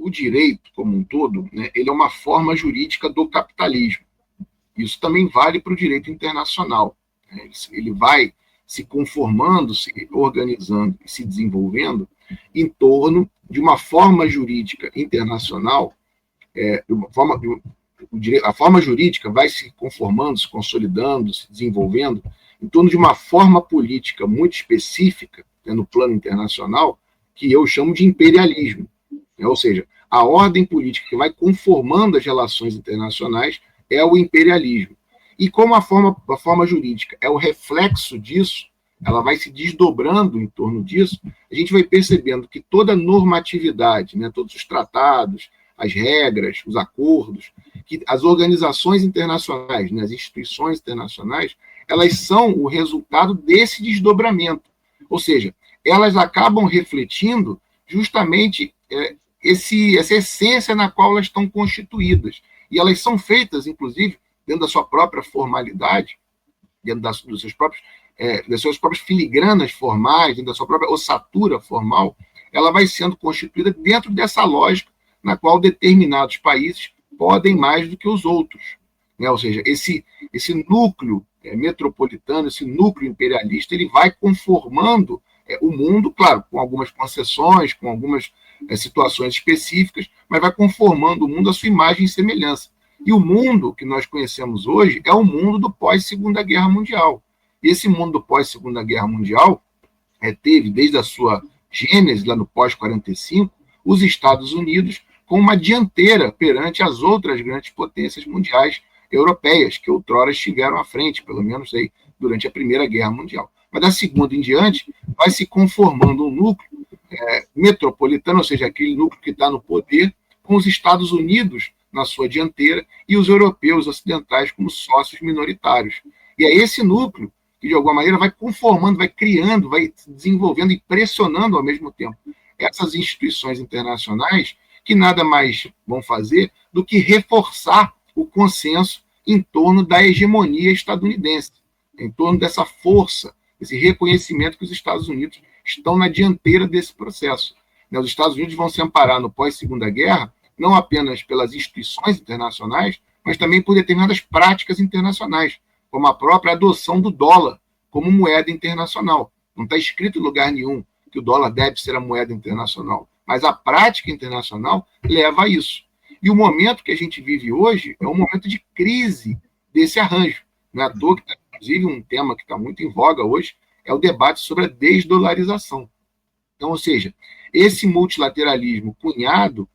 o direito, como um todo, né, ele é uma forma jurídica do capitalismo. Isso também vale para o direito internacional. Né? Ele vai se conformando, se organizando e se desenvolvendo em torno de uma forma jurídica internacional, a forma jurídica vai se conformando, se consolidando, se desenvolvendo em torno de uma forma política muito específica, né, no plano internacional, que eu chamo de imperialismo. Né? Ou seja, a ordem política que vai conformando as relações internacionais é o imperialismo. E como a forma jurídica é o reflexo disso, ela vai se desdobrando em torno disso, a gente vai percebendo que toda normatividade, né, todos os tratados, as regras, os acordos, que as organizações internacionais, né, as instituições internacionais, elas são o resultado desse desdobramento. Ou seja, elas acabam refletindo justamente essa essência na qual elas estão constituídas. E elas são feitas, inclusive, dentro da sua própria formalidade, dentro das suas próprias filigranas formais, dentro da sua própria ossatura formal, ela vai sendo constituída dentro dessa lógica na qual determinados países podem mais do que os outros. Né? Ou seja, esse núcleo metropolitano, esse núcleo imperialista, ele vai conformando o mundo, claro, com algumas concessões, com algumas situações específicas, mas vai conformando o mundo à sua imagem e semelhança. E o mundo que nós conhecemos hoje é o mundo do pós-Segunda Guerra Mundial. E esse mundo do pós-Segunda Guerra Mundial teve, desde a sua gênese, lá no pós-45, os Estados Unidos com uma dianteira perante as outras grandes potências mundiais europeias, que outrora estiveram à frente, pelo menos aí, durante a Primeira Guerra Mundial. Mas da segunda em diante, vai se conformando um núcleo metropolitano, ou seja, aquele núcleo que está no poder, com os Estados Unidos na sua dianteira e os europeus ocidentais como sócios minoritários. E é esse núcleo que, de alguma maneira, vai conformando, vai criando, vai desenvolvendo e pressionando ao mesmo tempo essas instituições internacionais que nada mais vão fazer do que reforçar o consenso em torno da hegemonia estadunidense, em torno dessa força, esse reconhecimento que os Estados Unidos estão na dianteira desse processo. Os Estados Unidos vão se amparar no pós-Segunda Guerra não apenas pelas instituições internacionais, mas também por determinadas práticas internacionais, como a própria adoção do dólar como moeda internacional. Não está escrito em lugar nenhum que o dólar deve ser a moeda internacional, mas a prática internacional leva a isso. E o momento que a gente vive hoje é um momento de crise desse arranjo. Não é à toa que, inclusive, um tema que está muito em voga hoje é o debate sobre a desdolarização. Então, ou seja, esse multilateralismo cunhado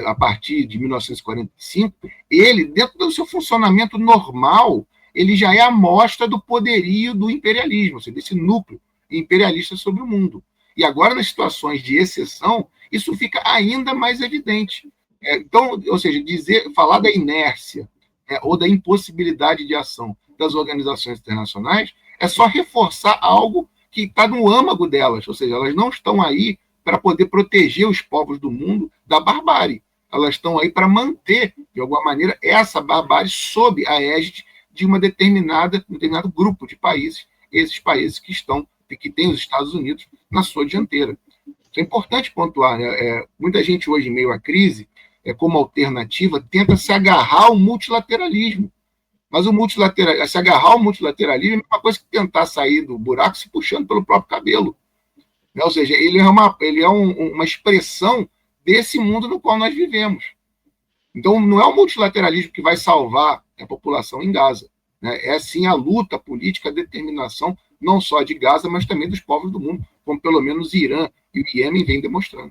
a partir de 1945, ele, dentro do seu funcionamento normal, ele já é a amostra do poderio do imperialismo, ou seja, desse núcleo imperialista sobre o mundo. E agora, nas situações de exceção, isso fica ainda mais evidente. Então, ou seja, falar da inércia ou da impossibilidade de ação das organizações internacionais é só reforçar algo que está no âmago delas, ou seja, elas não estão aí para poder proteger os povos do mundo da barbárie. Elas estão aí para manter, de alguma maneira, essa barbárie sob a égide de um determinado grupo de países, esses países que têm os Estados Unidos na sua dianteira. Isso é importante pontuar. Né? Muita gente hoje, em meio à crise, como alternativa, tenta se agarrar ao multilateralismo. Mas se agarrar ao multilateralismo é uma coisa que tentar sair do buraco se puxando pelo próprio cabelo. Ou seja, ele é uma expressão desse mundo no qual nós vivemos. Então, não é o multilateralismo que vai salvar a população em Gaza. Né? É, sim, a luta política, a determinação, não só de Gaza, mas também dos povos do mundo, como pelo menos o Irã e o Iêmen vêm demonstrando.